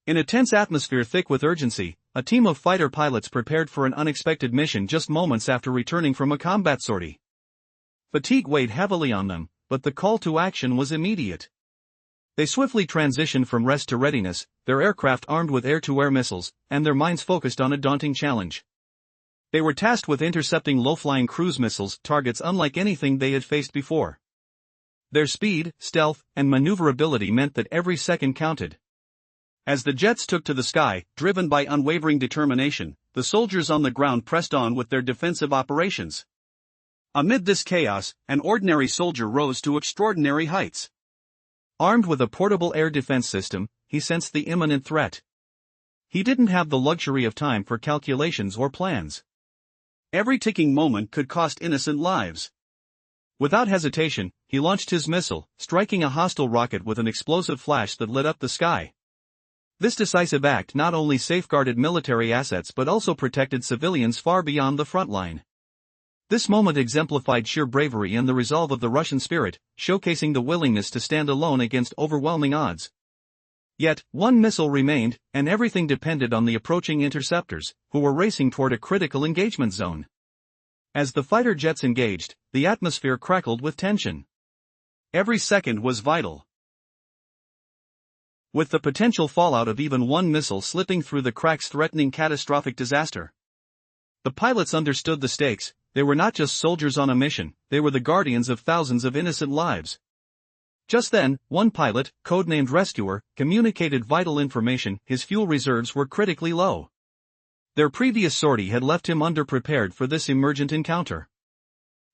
In a tense atmosphere thick with urgency, a team of fighter pilots prepared for an unexpected mission just moments after returning from a combat sortie. Fatigue weighed heavily on them, but the call to action was immediate. They swiftly transitioned from rest to readiness, their aircraft armed with air-to-air missiles, and their minds focused on a daunting challenge. They were tasked with intercepting low-flying cruise missiles, targets unlike anything they had faced before. Their speed, stealth, and maneuverability meant that every second counted. As the jets took to the sky, driven by unwavering determination, the soldiers on the ground pressed on with their defensive operations. Amid this chaos, an ordinary soldier rose to extraordinary heights. Armed with a portable air defense system, he sensed the imminent threat. He didn't have the luxury of time for calculations or plans. Every ticking moment could cost innocent lives. Without hesitation, he launched his missile, striking a hostile rocket with an explosive flash that lit up the sky. This decisive act not only safeguarded military assets but also protected civilians far beyond the front line. This moment exemplified sheer bravery and the resolve of the Russian spirit, showcasing the willingness to stand alone against overwhelming odds. Yet, one missile remained, and everything depended on the approaching interceptors, who were racing toward a critical engagement zone. As the fighter jets engaged, the atmosphere crackled with tension. Every second was vital. With the potential fallout of even one missile slipping through the cracks threatening catastrophic disaster. The pilots understood the stakes. They were not just soldiers on a mission, they were the guardians of thousands of innocent lives. Just then, one pilot, codenamed Rescuer, communicated vital information: his fuel reserves were critically low. Their previous sortie had left him underprepared for this emergent encounter.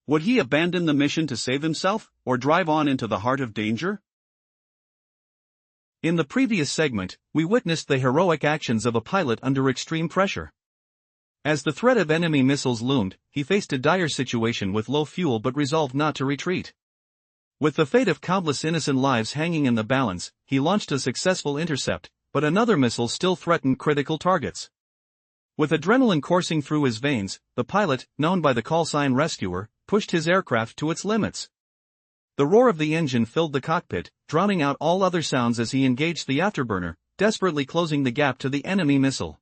Would he abandon the mission to save himself, or drive on into the heart of danger? In the previous segment, we witnessed the heroic actions of a pilot under extreme pressure. As the threat of enemy missiles loomed, he faced a dire situation with low fuel but resolved not to retreat. With the fate of countless innocent lives hanging in the balance, he launched a successful intercept, but another missile still threatened critical targets. With adrenaline coursing through his veins, the pilot, known by the call sign Rescuer, pushed his aircraft to its limits. The roar of the engine filled the cockpit, drowning out all other sounds as he engaged the afterburner, desperately closing the gap to the enemy missile.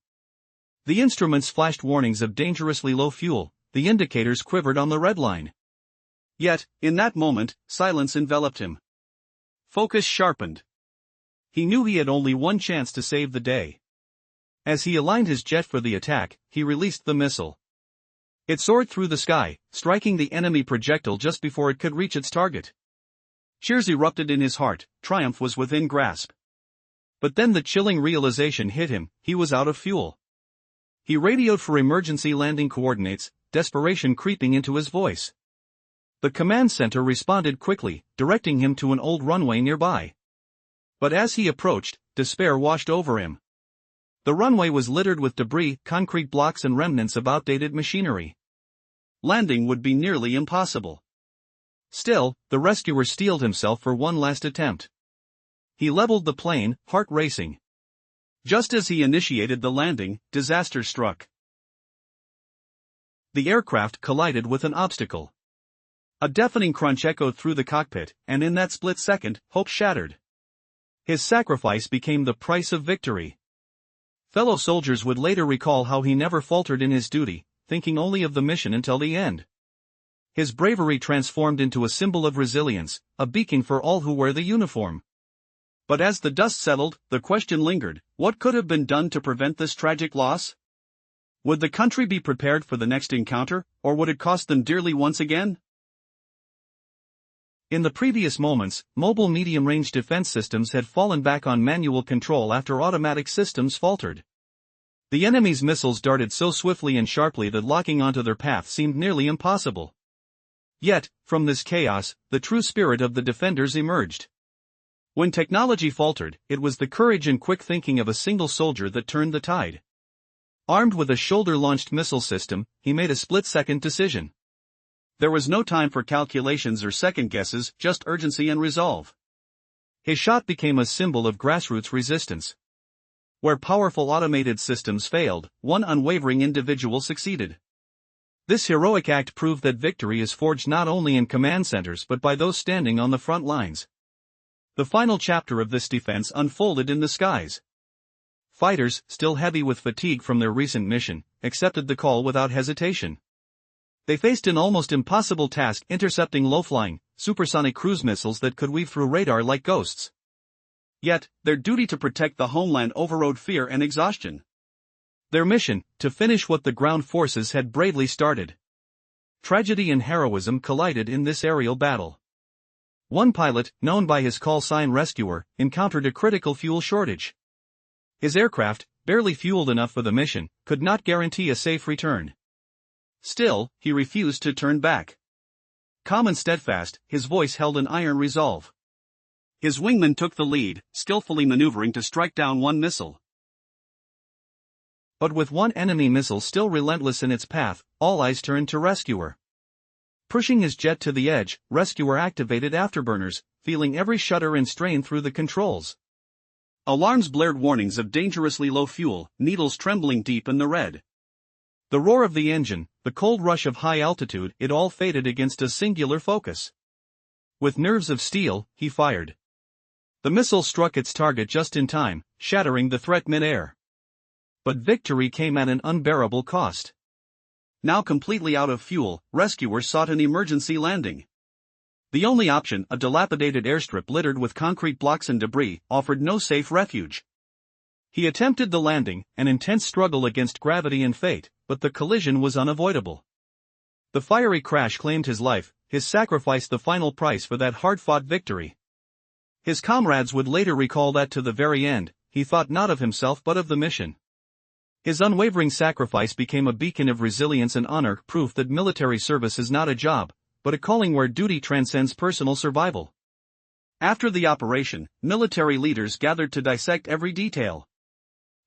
The instruments flashed warnings of dangerously low fuel, the indicators quivered on the red line. Yet, in that moment, silence enveloped him. Focus sharpened. He knew he had only one chance to save the day. As he aligned his jet for the attack, he released the missile. It soared through the sky, striking the enemy projectile just before it could reach its target. Cheers erupted in his heart, triumph was within grasp. But then the chilling realization hit him: he was out of fuel. He radioed for emergency landing coordinates, desperation creeping into his voice. The command center responded quickly, directing him to an old runway nearby. But as he approached, despair washed over him. The runway was littered with debris, concrete blocks and remnants of outdated machinery. Landing would be nearly impossible. Still, the rescuer steeled himself for one last attempt. He leveled the plane, heart racing. Just as he initiated the landing, disaster struck. The aircraft collided with an obstacle. A deafening crunch echoed through the cockpit, and in that split second, hope shattered. His sacrifice became the price of victory. Fellow soldiers would later recall how he never faltered in his duty, thinking only of the mission until the end. His bravery transformed into a symbol of resilience, a beacon for all who wear the uniform. But as the dust settled, the question lingered: what could have been done to prevent this tragic loss? Would the country be prepared for the next encounter, or would it cost them dearly once again? In the previous moments, mobile medium-range defense systems had fallen back on manual control after automatic systems faltered. The enemy's missiles darted so swiftly and sharply that locking onto their path seemed nearly impossible. Yet, from this chaos, the true spirit of the defenders emerged. When technology faltered, it was the courage and quick thinking of a single soldier that turned the tide. Armed with a shoulder-launched missile system, he made a split-second decision. There was no time for calculations or second guesses, just urgency and resolve. His shot became a symbol of grassroots resistance. Where powerful automated systems failed, one unwavering individual succeeded. This heroic act proved that victory is forged not only in command centers but by those standing on the front lines. The final chapter of this defense unfolded in the skies. fighters, still heavy with fatigue from their recent mission, accepted the call without hesitation. They faced an almost impossible task intercepting low-flying, supersonic cruise missiles that could weave through radar like ghosts. Yet, their duty to protect the homeland overrode fear and exhaustion. Their mission, to finish what the ground forces had bravely started. Tragedy and heroism collided in this aerial battle. One pilot, known by his call sign Rescuer, encountered a critical fuel shortage. His aircraft, barely fueled enough for the mission, could not guarantee a safe return. Still, he refused to turn back. Calm and steadfast, his voice held an iron resolve. His wingman took the lead, skillfully maneuvering to strike down one missile. But with one enemy missile still relentless in its path, all eyes turned to Rescuer. Pushing his jet to the edge, Rescuer activated afterburners, feeling every shudder and strain through the controls. Alarms blared warnings of dangerously low fuel, needles trembling deep in the red. The roar of the engine, the cold rush of high altitude, it all faded against a singular focus. With nerves of steel, he fired. The missile struck its target just in time, shattering the threat mid-air. But victory came at an unbearable cost. Now completely out of fuel, Rescuer sought an emergency landing. The only option, a dilapidated airstrip littered with concrete blocks and debris, offered no safe refuge. He attempted the landing, an intense struggle against gravity and fate, but the collision was unavoidable. The fiery crash claimed his life, his sacrifice the final price for that hard-fought victory. His comrades would later recall that to the very end, he thought not of himself but of the mission. His unwavering sacrifice became a beacon of resilience and honor, proof that military service is not a job, but a calling where duty transcends personal survival. After the operation, military leaders gathered to dissect every detail.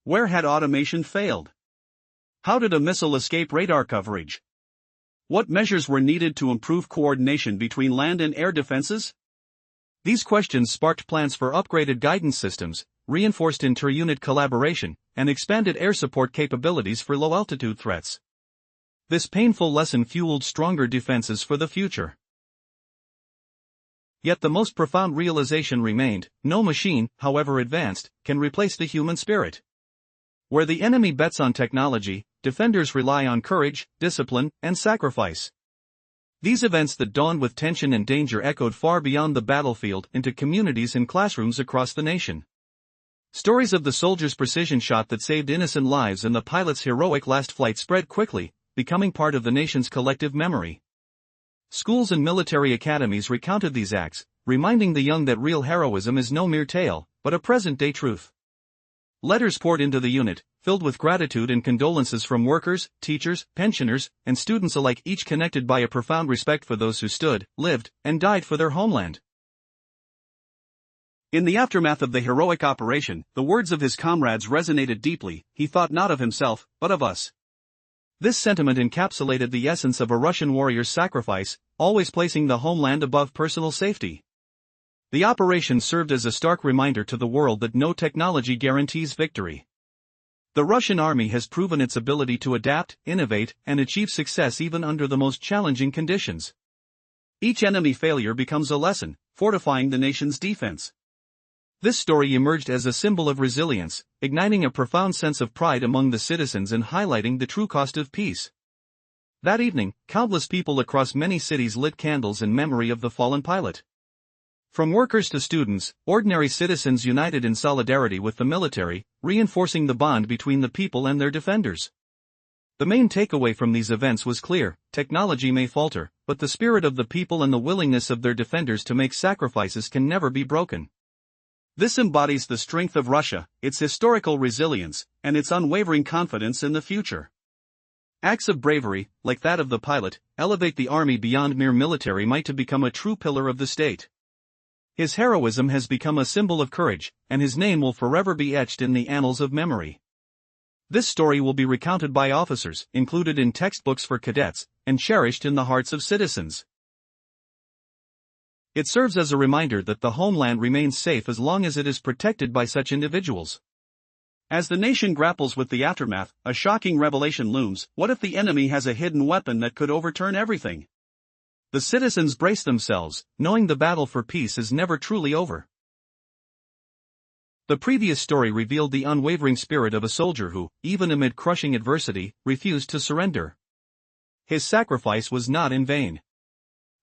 Where had automation failed? How did a missile escape radar coverage? What measures were needed to improve coordination between land and air defenses? These questions sparked plans for upgraded guidance systems, reinforced inter-unit collaboration, and expanded air support capabilities for low-altitude threats. This painful lesson fueled stronger defenses for the future. Yet the most profound realization remained: no machine, however advanced, can replace the human spirit. Where the enemy bets on technology, defenders rely on courage, discipline, and sacrifice. These events that dawned with tension and danger echoed far beyond the battlefield into communities and classrooms across the nation. Stories of the soldier's precision shot that saved innocent lives and the pilot's heroic last flight spread quickly, becoming part of the nation's collective memory. Schools and military academies recounted these acts, reminding the young that real heroism is no mere tale, but a present-day truth. Letters poured into the unit, filled with gratitude and condolences from workers, teachers, pensioners, and students alike, each connected by a profound respect for those who stood, lived, and died for their homeland. In the aftermath of the heroic operation, the words of his comrades resonated deeply: he thought not of himself, but of us. This sentiment encapsulated the essence of a Russian warrior's sacrifice, always placing the homeland above personal safety. The operation served as a stark reminder to the world that no technology guarantees victory. The Russian army has proven its ability to adapt, innovate, and achieve success even under the most challenging conditions. Each enemy failure becomes a lesson, fortifying the nation's defense. This story emerged as a symbol of resilience, igniting a profound sense of pride among the citizens and highlighting the true cost of peace. That evening, countless people across many cities lit candles in memory of the fallen pilot. From workers to students, ordinary citizens united in solidarity with the military, reinforcing the bond between the people and their defenders. The main takeaway from these events was clear: technology may falter, but the spirit of the people and the willingness of their defenders to make sacrifices can never be broken. This embodies the strength of Russia, its historical resilience, and its unwavering confidence in the future. Acts of bravery, like that of the pilot, elevate the army beyond mere military might to become a true pillar of the state. His heroism has become a symbol of courage, and his name will forever be etched in the annals of memory. This story will be recounted by officers, included in textbooks for cadets, and cherished in the hearts of citizens. It serves as a reminder that the homeland remains safe as long as it is protected by such individuals. As the nation grapples with the aftermath, a shocking revelation looms: what if the enemy has a hidden weapon that could overturn everything? The citizens brace themselves, knowing the battle for peace is never truly over. The previous story revealed the unwavering spirit of a soldier who, even amid crushing adversity, refused to surrender. His sacrifice was not in vain.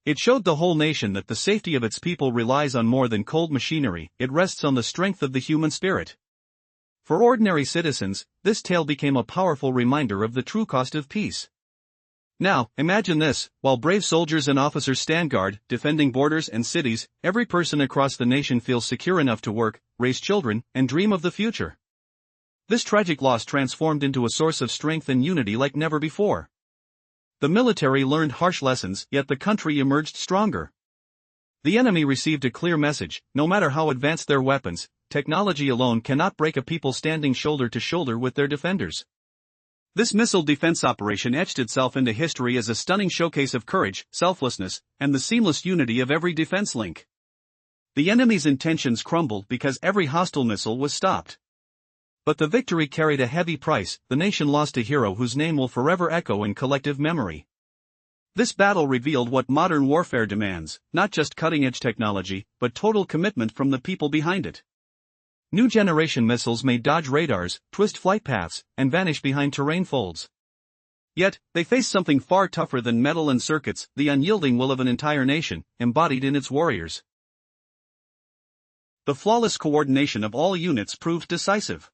It showed the whole nation that the safety of its people relies on more than cold machinery, it rests on the strength of the human spirit. For ordinary citizens, this tale became a powerful reminder of the true cost of peace. Now, imagine this: while brave soldiers and officers stand guard, defending borders and cities, every person across the nation feels secure enough to work, raise children, and dream of the future. This tragic loss transformed into a source of strength and unity like never before. The military learned harsh lessons, yet the country emerged stronger. The enemy received a clear message: no matter how advanced their weapons, technology alone cannot break a people standing shoulder to shoulder with their defenders. This missile defense operation etched itself into history as a stunning showcase of courage, selflessness, and the seamless unity of every defense link. The enemy's intentions crumbled because every hostile missile was stopped. But the victory carried a heavy price: the nation lost a hero whose name will forever echo in collective memory. This battle revealed what modern warfare demands: not just cutting-edge technology, but total commitment from the people behind it. New generation missiles may dodge radars, twist flight paths, and vanish behind terrain folds. Yet, they face something far tougher than metal and circuits: the unyielding will of an entire nation, embodied in its warriors. The flawless coordination of all units proved decisive.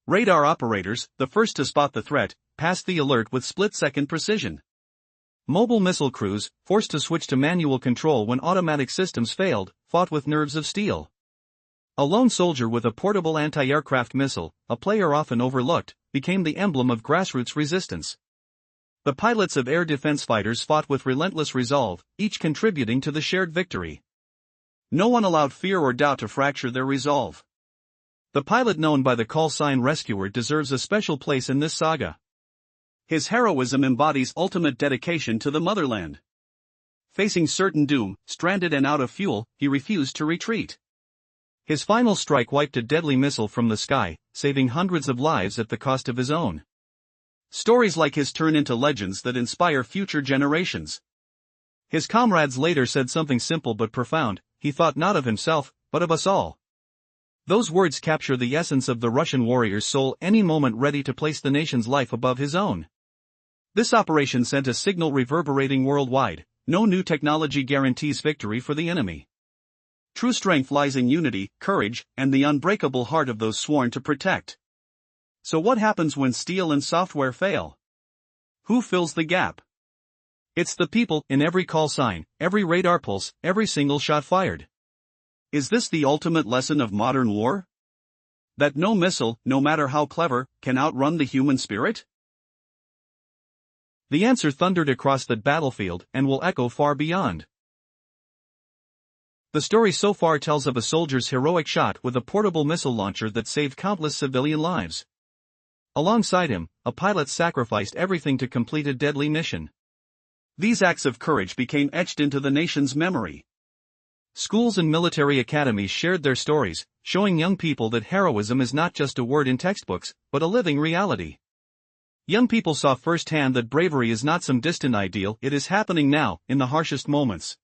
Radar operators, the first to spot the threat, passed the alert with split-second precision. Mobile missile crews, forced to switch to manual control when automatic systems failed, fought with nerves of steel. A lone soldier with a portable anti-aircraft missile, a player often overlooked, became the emblem of grassroots resistance. The pilots of air defense fighters fought with relentless resolve, each contributing to the shared victory. No one allowed fear or doubt to fracture their resolve. The pilot known by the call sign Rescuer deserves a special place in this saga. His heroism embodies ultimate dedication to the motherland. Facing certain doom, stranded and out of fuel, he refused to retreat. His final strike wiped a deadly missile from the sky, saving hundreds of lives at the cost of his own. Stories like his turn into legends that inspire future generations. His comrades later said something simple but profound: he thought not of himself, but of us all. Those words capture the essence of the Russian warrior's soul, any moment ready to place the nation's life above his own. This operation sent a signal reverberating worldwide: no new technology guarantees victory for the enemy. True strength lies in unity, courage, and the unbreakable heart of those sworn to protect. So what happens when steel and software fail? Who fills the gap? It's the people, in every call sign, every radar pulse, every single shot fired. Is this the ultimate lesson of modern war? That no missile, no matter how clever, can outrun the human spirit? The answer thundered across the battlefield and will echo far beyond. The story so far tells of a soldier's heroic shot with a portable missile launcher that saved countless civilian lives. Alongside him, a pilot sacrificed everything to complete a deadly mission. These acts of courage became etched into the nation's memory. Schools and military academies shared their stories, showing young people that heroism is not just a word in textbooks, but a living reality. Young people saw firsthand that bravery is not some distant ideal, it is happening now, in the harshest moments.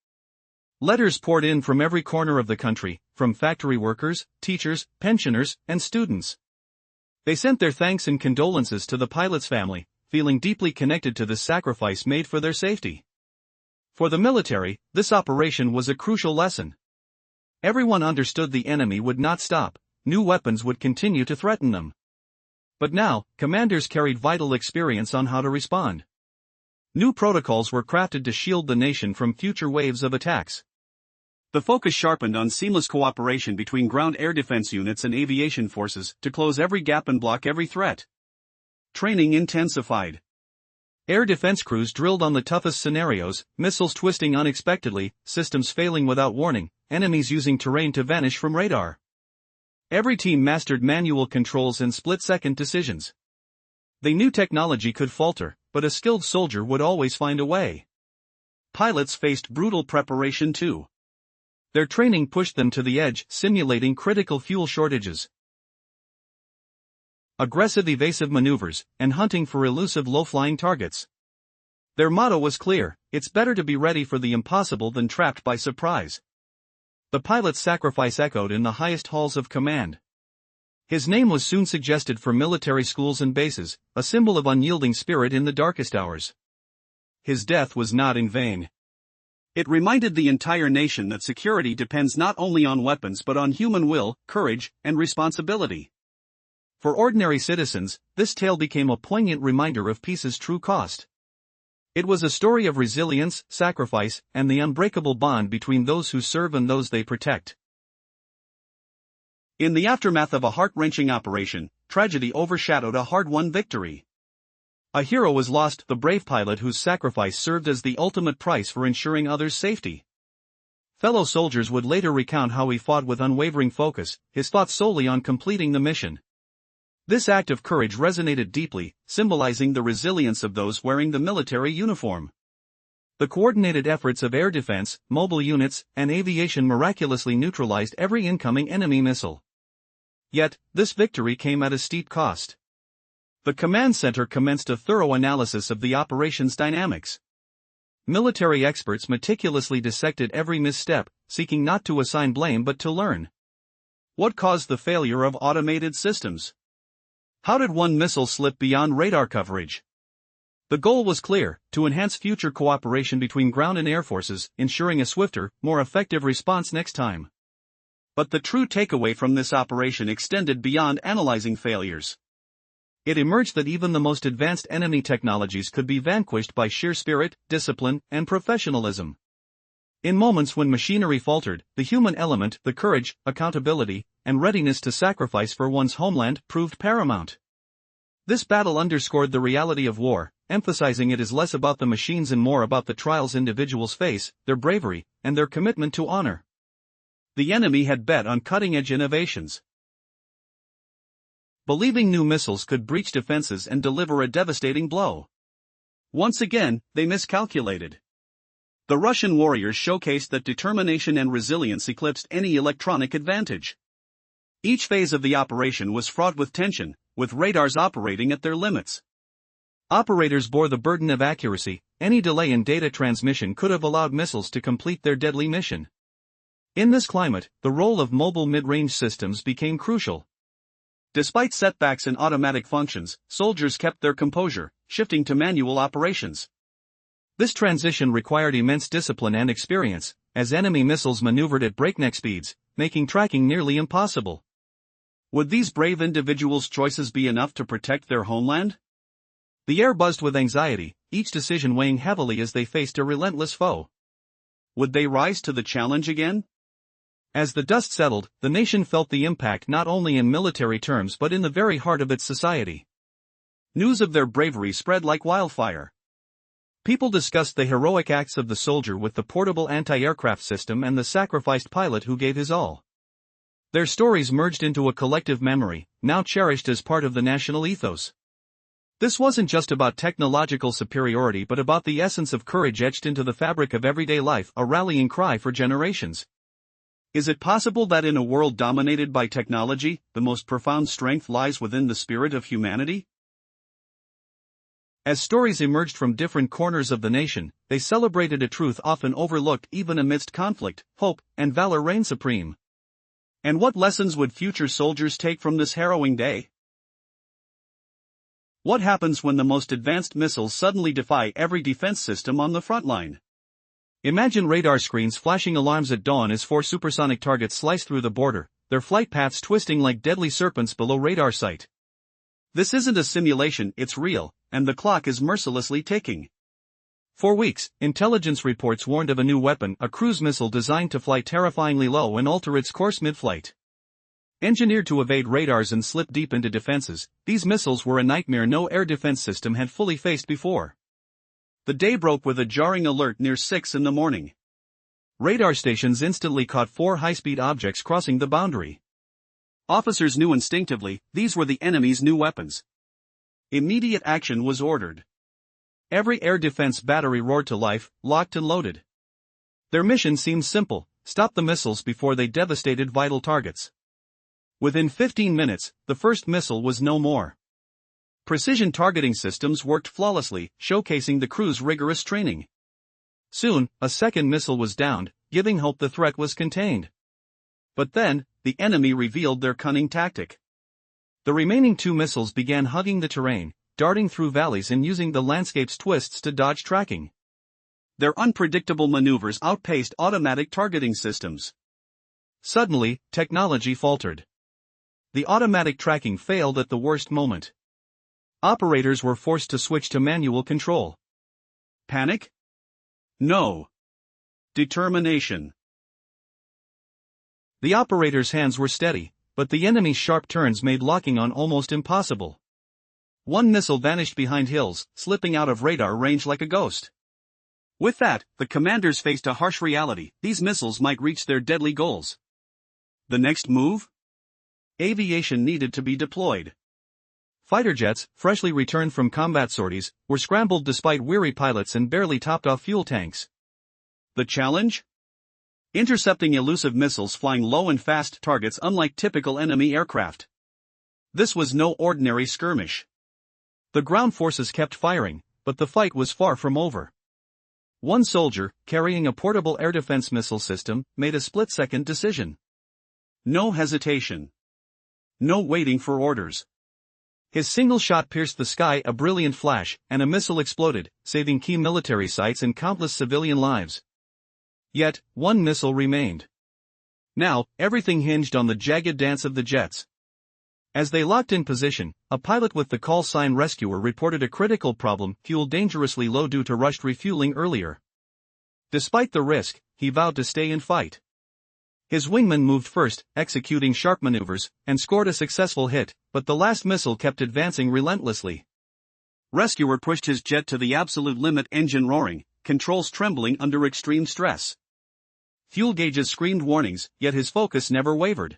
Letters poured in from every corner of the country, from factory workers, teachers, pensioners, and students. They sent their thanks and condolences to the pilot's family, feeling deeply connected to the sacrifice made for their safety. For the military, this operation was a crucial lesson. Everyone understood the enemy would not stop, new weapons would continue to threaten them. But now, commanders carried vital experience on how to respond. New protocols were crafted to shield the nation from future waves of attacks. The focus sharpened on seamless cooperation between ground air defense units and aviation forces to close every gap and block every threat. Training intensified. Air defense crews drilled on the toughest scenarios, missiles twisting unexpectedly, systems failing without warning, enemies using terrain to vanish from radar. Every team mastered manual controls and split-second decisions. They knew technology could falter, but a skilled soldier would always find a way. Pilots faced brutal preparation too. Their training pushed them to the edge, simulating critical fuel shortages, aggressive evasive maneuvers, and hunting for elusive low-flying targets. Their motto was clear: it's better to be ready for the impossible than trapped by surprise. The pilot's sacrifice echoed in the highest halls of command. His name was soon suggested for military schools and bases, a symbol of unyielding spirit in the darkest hours. His death was not in vain. It reminded the entire nation that security depends not only on weapons but on human will, courage, and responsibility. For ordinary citizens, this tale became a poignant reminder of peace's true cost. It was a story of resilience, sacrifice, and the unbreakable bond between those who serve and those they protect. In the aftermath of a heart-wrenching operation, tragedy overshadowed a hard-won victory. A hero was lost, the brave pilot whose sacrifice served as the ultimate price for ensuring others' safety. Fellow soldiers would later recount how he fought with unwavering focus, his thoughts solely on completing the mission. This act of courage resonated deeply, symbolizing the resilience of those wearing the military uniform. The coordinated efforts of air defense, mobile units, and aviation miraculously neutralized every incoming enemy missile. Yet, this victory came at a steep cost. The command center commenced a thorough analysis of the operation's dynamics. Military experts meticulously dissected every misstep, seeking not to assign blame but to learn. What caused the failure of automated systems? How did one missile slip beyond radar coverage? The goal was clear: to enhance future cooperation between ground and air forces, ensuring a swifter, more effective response next time. But the true takeaway from this operation extended beyond analyzing failures. It emerged that even the most advanced enemy technologies could be vanquished by sheer spirit, discipline, and professionalism. In moments when machinery faltered, the human element, the courage, accountability, and readiness to sacrifice for one's homeland, proved paramount. This battle underscored the reality of war, emphasizing it is less about the machines and more about the trials individuals face, their bravery, and their commitment to honor. The enemy had bet on cutting-edge innovations, believing new missiles could breach defenses and deliver a devastating blow. Once again, they miscalculated. The Russian warriors showcased that determination and resilience eclipsed any electronic advantage. Each phase of the operation was fraught with tension, with radars operating at their limits. Operators bore the burden of accuracy. Any delay in data transmission could have allowed missiles to complete their deadly mission. In this climate, the role of mobile mid-range systems became crucial. Despite setbacks in automatic functions, soldiers kept their composure, shifting to manual operations. This transition required immense discipline and experience, as enemy missiles maneuvered at breakneck speeds, making tracking nearly impossible. Would these brave individuals' choices be enough to protect their homeland? The air buzzed with anxiety, each decision weighing heavily as they faced a relentless foe. Would they rise to the challenge again? As the dust settled, the nation felt the impact not only in military terms but in the very heart of its society. News of their bravery spread like wildfire. People discussed the heroic acts of the soldier with the portable anti-aircraft system and the sacrificed pilot who gave his all. Their stories merged into a collective memory, now cherished as part of the national ethos. This wasn't just about technological superiority but about the essence of courage etched into the fabric of everyday life, a rallying cry for generations. Is it possible that in a world dominated by technology, the most profound strength lies within the spirit of humanity? As stories emerged from different corners of the nation, they celebrated a truth often overlooked. Even amidst conflict, hope and valor reigned supreme. And what lessons would future soldiers take from this harrowing day? What happens when the most advanced missiles suddenly defy every defense system on the front line? Imagine radar screens flashing alarms at dawn as 4 supersonic targets slice through the border, their flight paths twisting like deadly serpents below radar sight. This isn't a simulation, it's real, and the clock is mercilessly ticking. For weeks, intelligence reports warned of a new weapon, a cruise missile designed to fly terrifyingly low and alter its course mid-flight. Engineered to evade radars and slip deep into defenses, these missiles were a nightmare no air defense system had fully faced before. The day broke with a jarring alert near 6 in the morning. Radar stations instantly caught 4 high-speed objects crossing the boundary. Officers knew instinctively, these were the enemy's new weapons. Immediate action was ordered. Every air defense battery roared to life, locked and loaded. Their mission seemed simple: stop the missiles before they devastated vital targets. Within 15 minutes, the first missile was no more. Precision targeting systems worked flawlessly, showcasing the crew's rigorous training. Soon, a second missile was downed, giving hope the threat was contained. But then, the enemy revealed their cunning tactic. The remaining two missiles began hugging the terrain, darting through valleys and using the landscape's twists to dodge tracking. Their unpredictable maneuvers outpaced automatic targeting systems. Suddenly, technology faltered. The automatic tracking failed at the worst moment. Operators were forced to switch to manual control. Panic? No. Determination. The operators' hands were steady, but the enemy's sharp turns made locking on almost impossible. One missile vanished behind hills, slipping out of radar range like a ghost. With that, the commanders faced a harsh reality: these missiles might reach their deadly goals. The next move? Aviation needed to be deployed. Fighter jets, freshly returned from combat sorties, were scrambled despite weary pilots and barely topped off fuel tanks. The challenge? Intercepting elusive missiles flying low and fast targets unlike typical enemy aircraft. This was no ordinary skirmish. The ground forces kept firing, but the fight was far from over. One soldier, carrying a portable air defense missile system, made a split-second decision. No hesitation. No waiting for orders. His single shot pierced the sky, a brilliant flash, and a missile exploded, saving key military sites and countless civilian lives. Yet, one missile remained. Now, everything hinged on the jagged dance of the jets. As they locked in position, a pilot with the call sign Rescuer reported a critical problem: fuel dangerously low due to rushed refueling earlier. Despite the risk, he vowed to stay and fight. His wingman moved first, executing sharp maneuvers, and scored a successful hit, but the last missile kept advancing relentlessly. Rescuer pushed his jet to the absolute limit, engine roaring, controls trembling under extreme stress. Fuel gauges screamed warnings, yet his focus never wavered.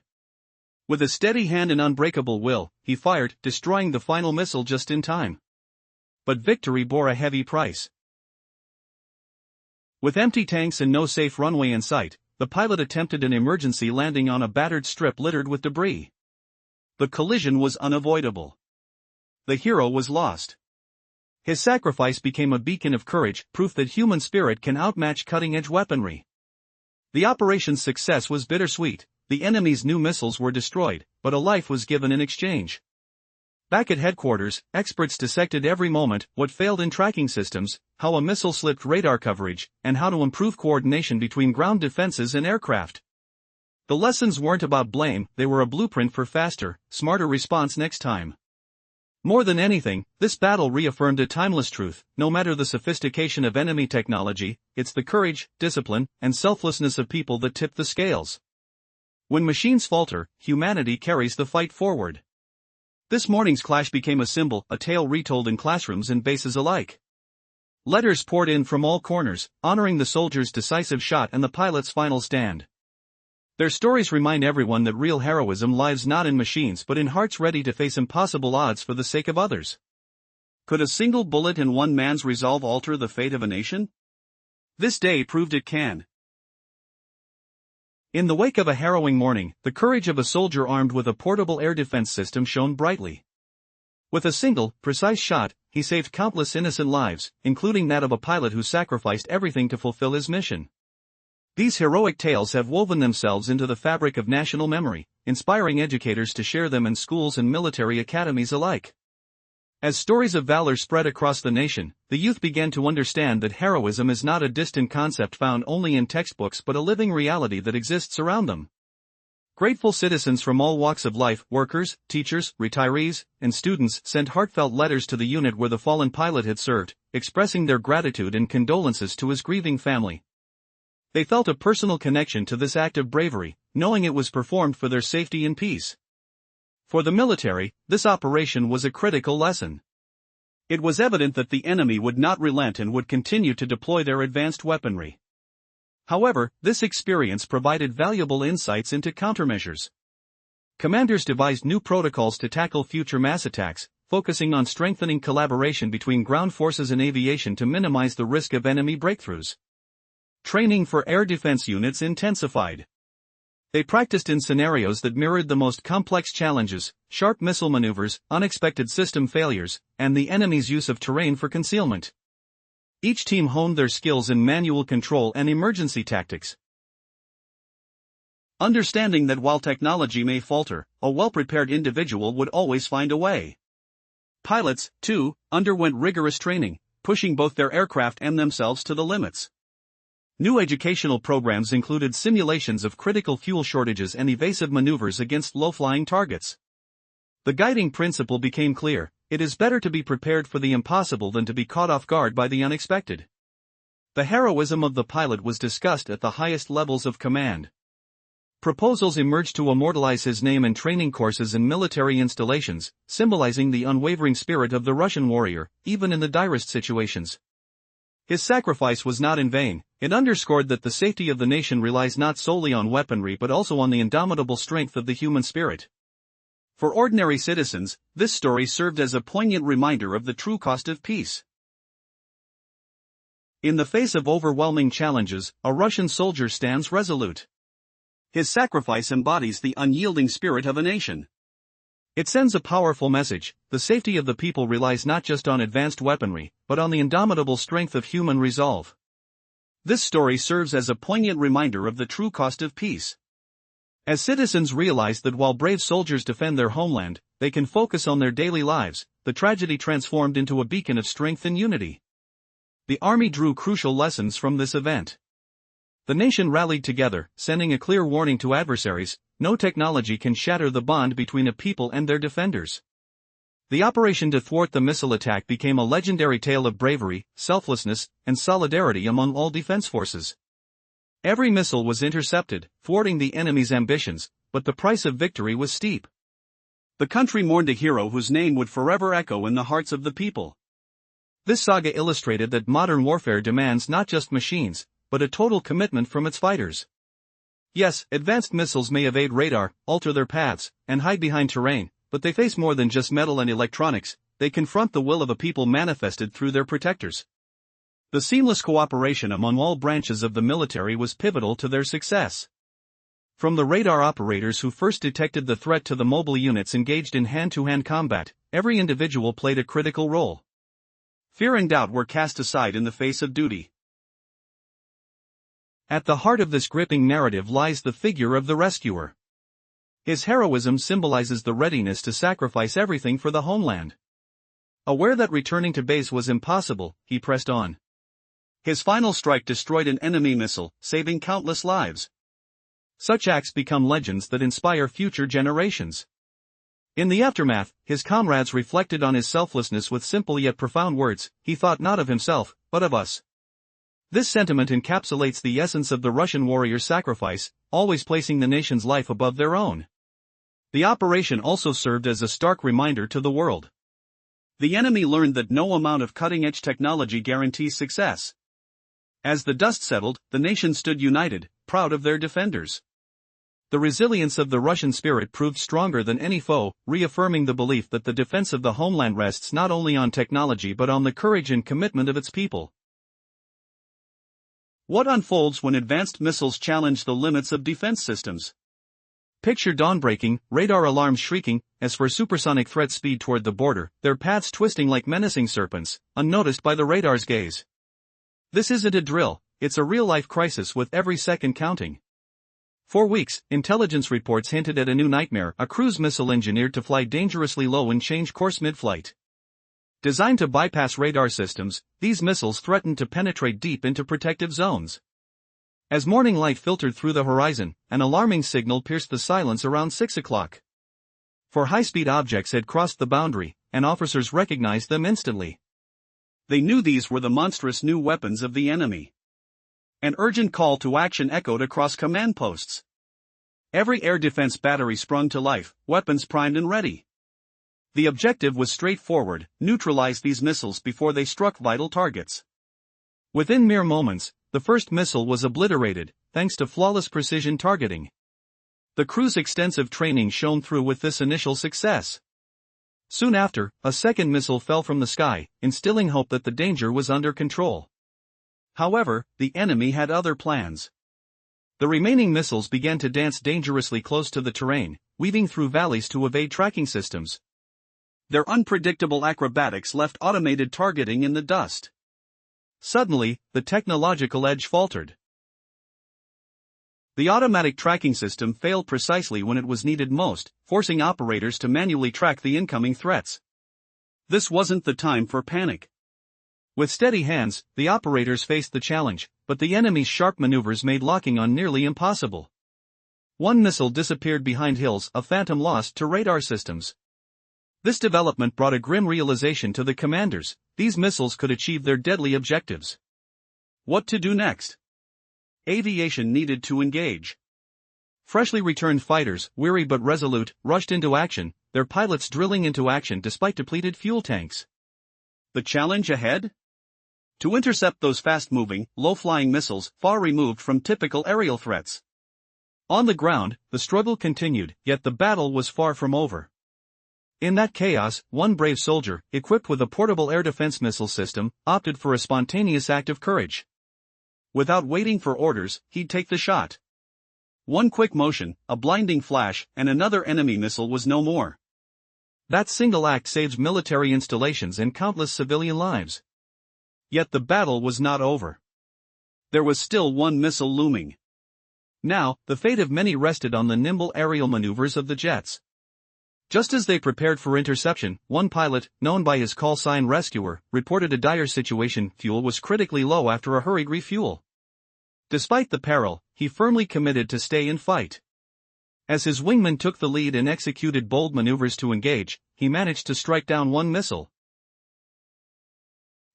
With a steady hand and unbreakable will, he fired, destroying the final missile just in time. But victory bore a heavy price. With empty tanks and no safe runway in sight, the pilot attempted an emergency landing on a battered strip littered with debris. The collision was unavoidable. The hero was lost. His sacrifice became a beacon of courage, proof that human spirit can outmatch cutting-edge weaponry. The operation's success was bittersweet. The enemy's new missiles were destroyed, but a life was given in exchange. Back at headquarters, experts dissected every moment: what failed in tracking systems, how a missile slipped radar coverage, and how to improve coordination between ground defenses and aircraft. The lessons weren't about blame, they were a blueprint for faster, smarter response next time. More than anything, this battle reaffirmed a timeless truth: no matter the sophistication of enemy technology, it's the courage, discipline, and selflessness of people that tip the scales. When machines falter, humanity carries the fight forward. This morning's clash became a symbol, a tale retold in classrooms and bases alike. Letters poured in from all corners, honoring the soldier's decisive shot and the pilot's final stand. Their stories remind everyone that real heroism lies not in machines but in hearts ready to face impossible odds for the sake of others. Could a single bullet and one man's resolve alter the fate of a nation? This day proved it can. In the wake of a harrowing morning, the courage of a soldier armed with a portable air defense system shone brightly. With a single, precise shot, he saved countless innocent lives, including that of a pilot who sacrificed everything to fulfill his mission. These heroic tales have woven themselves into the fabric of national memory, inspiring educators to share them in schools and military academies alike. As stories of valor spread across the nation, the youth began to understand that heroism is not a distant concept found only in textbooks but a living reality that exists around them. Grateful citizens from all walks of life, workers, teachers, retirees, and students, sent heartfelt letters to the unit where the fallen pilot had served, expressing their gratitude and condolences to his grieving family. They felt a personal connection to this act of bravery, knowing it was performed for their safety and peace. For the military, this operation was a critical lesson. It was evident that the enemy would not relent and would continue to deploy their advanced weaponry. However, this experience provided valuable insights into countermeasures. Commanders devised new protocols to tackle future mass attacks, focusing on strengthening collaboration between ground forces and aviation to minimize the risk of enemy breakthroughs. Training for air defense units intensified. They practiced in scenarios that mirrored the most complex challenges: sharp missile maneuvers, unexpected system failures, and the enemy's use of terrain for concealment. Each team honed their skills in manual control and emergency tactics. understanding that while technology may falter, a well-prepared individual would always find a way. Pilots, too, underwent rigorous training, pushing both their aircraft and themselves to the limits. New educational programs included simulations of critical fuel shortages and evasive maneuvers against low-flying targets. The guiding principle became clear: it is better to be prepared for the impossible than to be caught off guard by the unexpected. The heroism of the pilot was discussed at the highest levels of command. Proposals emerged to immortalize his name in training courses and military installations, symbolizing the unwavering spirit of the Russian warrior, even in the direst situations. His sacrifice was not in vain. It underscored that the safety of the nation relies not solely on weaponry but also on the indomitable strength of the human spirit. For ordinary citizens, this story served as a poignant reminder of the true cost of peace. In the face of overwhelming challenges, a Russian soldier stands resolute. His sacrifice embodies the unyielding spirit of a nation. It sends a powerful message: the safety of the people relies not just on advanced weaponry, but on the indomitable strength of human resolve. This story serves as a poignant reminder of the true cost of peace. As citizens realize that while brave soldiers defend their homeland, they can focus on their daily lives, the tragedy transformed into a beacon of strength and unity. The army drew crucial lessons from this event. The nation rallied together, sending a clear warning to adversaries: no technology can shatter the bond between a people and their defenders. The operation to thwart the missile attack became a legendary tale of bravery, selflessness, and solidarity among all defense forces. Every missile was intercepted, thwarting the enemy's ambitions, but the price of victory was steep. The country mourned a hero whose name would forever echo in the hearts of the people. This saga illustrated that modern warfare demands not just machines, but a total commitment from its fighters. Yes, advanced missiles may evade radar, alter their paths, and hide behind terrain, but they face more than just metal and electronics. They confront the will of a people manifested through their protectors. The seamless cooperation among all branches of the military was pivotal to their success. From the radar operators who first detected the threat to the mobile units engaged in hand-to-hand combat, every individual played a critical role. Fear and doubt were cast aside in the face of duty. At the heart of this gripping narrative lies the figure of the rescuer. His heroism symbolizes the readiness to sacrifice everything for the homeland. Aware that returning to base was impossible, he pressed on. His final strike destroyed an enemy missile, saving countless lives. Such acts become legends that inspire future generations. In the aftermath, his comrades reflected on his selflessness with simple yet profound words: he thought not of himself, but of us. This sentiment encapsulates the essence of the Russian warrior's sacrifice, always placing the nation's life above their own. The operation also served as a stark reminder to the world. The enemy learned that no amount of cutting-edge technology guarantees success. As the dust settled, the nation stood united, proud of their defenders. The resilience of the Russian spirit proved stronger than any foe, reaffirming the belief that the defense of the homeland rests not only on technology but on the courage and commitment of its people. What unfolds when advanced missiles challenge the limits of defense systems? Picture dawn breaking, radar alarms shrieking, as for supersonic threats speed toward the border, their paths twisting like menacing serpents, unnoticed by the radar's gaze. This isn't a drill, it's a real-life crisis with every second counting. For weeks, intelligence reports hinted at a new nightmare: a cruise missile engineered to fly dangerously low and change course mid-flight. Designed to bypass radar systems, these missiles threatened to penetrate deep into protective zones. As morning light filtered through the horizon, an alarming signal pierced the silence around 6 o'clock. For high-speed objects had crossed the boundary, and officers recognized them instantly. They knew these were the monstrous new weapons of the enemy. An urgent call to action echoed across command posts. Every air defense battery sprung to life, weapons primed and ready. The objective was straightforward: neutralize these missiles before they struck vital targets. Within mere moments, the first missile was obliterated, thanks to flawless precision targeting. The crew's extensive training shone through with this initial success. Soon after, a second missile fell from the sky, instilling hope that the danger was under control. However, the enemy had other plans. The remaining missiles began to dance dangerously close to the terrain, weaving through valleys to evade tracking systems. Their unpredictable acrobatics left automated targeting in the dust. Suddenly, the technological edge faltered. The automatic tracking system failed precisely when it was needed most, forcing operators to manually track the incoming threats. This wasn't the time for panic. With steady hands, the operators faced the challenge, but the enemy's sharp maneuvers made locking on nearly impossible. One missile disappeared behind hills, a phantom lost to radar systems. This development brought a grim realization to the commanders: these missiles could achieve their deadly objectives. What to do next? Aviation needed to engage. Freshly returned fighters, weary but resolute, rushed into action, their pilots drilling into action despite depleted fuel tanks. The challenge ahead? To intercept those fast-moving, low-flying missiles far removed from typical aerial threats. On the ground, the struggle continued, yet the battle was far from over. In that chaos, one brave soldier, equipped with a portable air defense missile system, opted for a spontaneous act of courage. Without waiting for orders, he'd take the shot. One quick motion, a blinding flash, and another enemy missile was no more. That single act saved military installations and countless civilian lives. Yet the battle was not over. There was still one missile looming. Now, the fate of many rested on the nimble aerial maneuvers of the jets. Just as they prepared for interception, one pilot, known by his call sign Rescuer, reported a dire situation: fuel was critically low after a hurried refuel. Despite the peril, he firmly committed to stay and fight. As his wingman took the lead and executed bold maneuvers to engage, he managed to strike down one missile.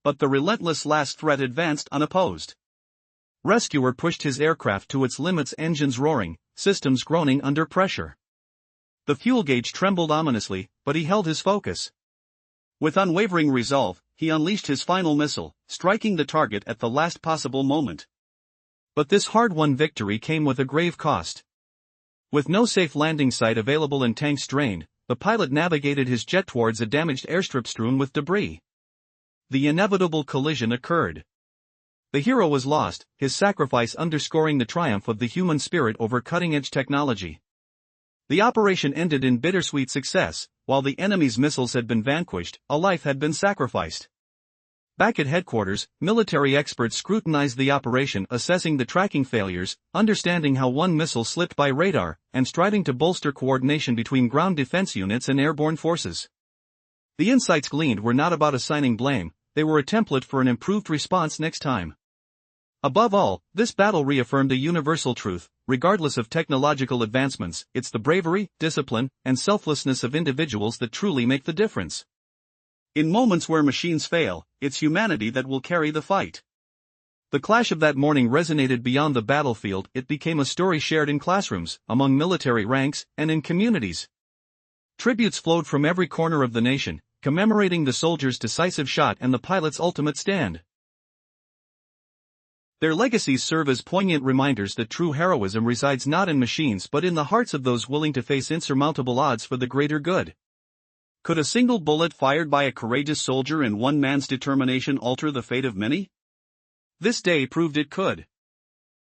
But the relentless last threat advanced unopposed. Rescuer pushed his aircraft to its limits, engines roaring, systems groaning under pressure. The fuel gauge trembled ominously, but he held his focus. With unwavering resolve, he unleashed his final missile, striking the target at the last possible moment. But this hard-won victory came with a grave cost. With no safe landing site available and tanks drained, the pilot navigated his jet towards a damaged airstrip strewn with debris. The inevitable collision occurred. The hero was lost, his sacrifice underscoring the triumph of the human spirit over cutting-edge technology. The operation ended in bittersweet success. While the enemy's missiles had been vanquished, a life had been sacrificed. Back at headquarters, military experts scrutinized the operation, assessing the tracking failures, understanding how one missile slipped by radar, and striving to bolster coordination between ground defense units and airborne forces. The insights gleaned were not about assigning blame, they were a template for an improved response next time. Above all, this battle reaffirmed a universal truth: regardless of technological advancements, it's the bravery, discipline, and selflessness of individuals that truly make the difference. In moments where machines fail, it's humanity that will carry the fight. The clash of that morning resonated beyond the battlefield. It became a story shared in classrooms, among military ranks, and in communities. Tributes flowed from every corner of the nation, commemorating the soldier's decisive shot and the pilot's ultimate stand. Their legacies serve as poignant reminders that true heroism resides not in machines but in the hearts of those willing to face insurmountable odds for the greater good. Could a single bullet fired by a courageous soldier and one man's determination alter the fate of many? This day proved it could.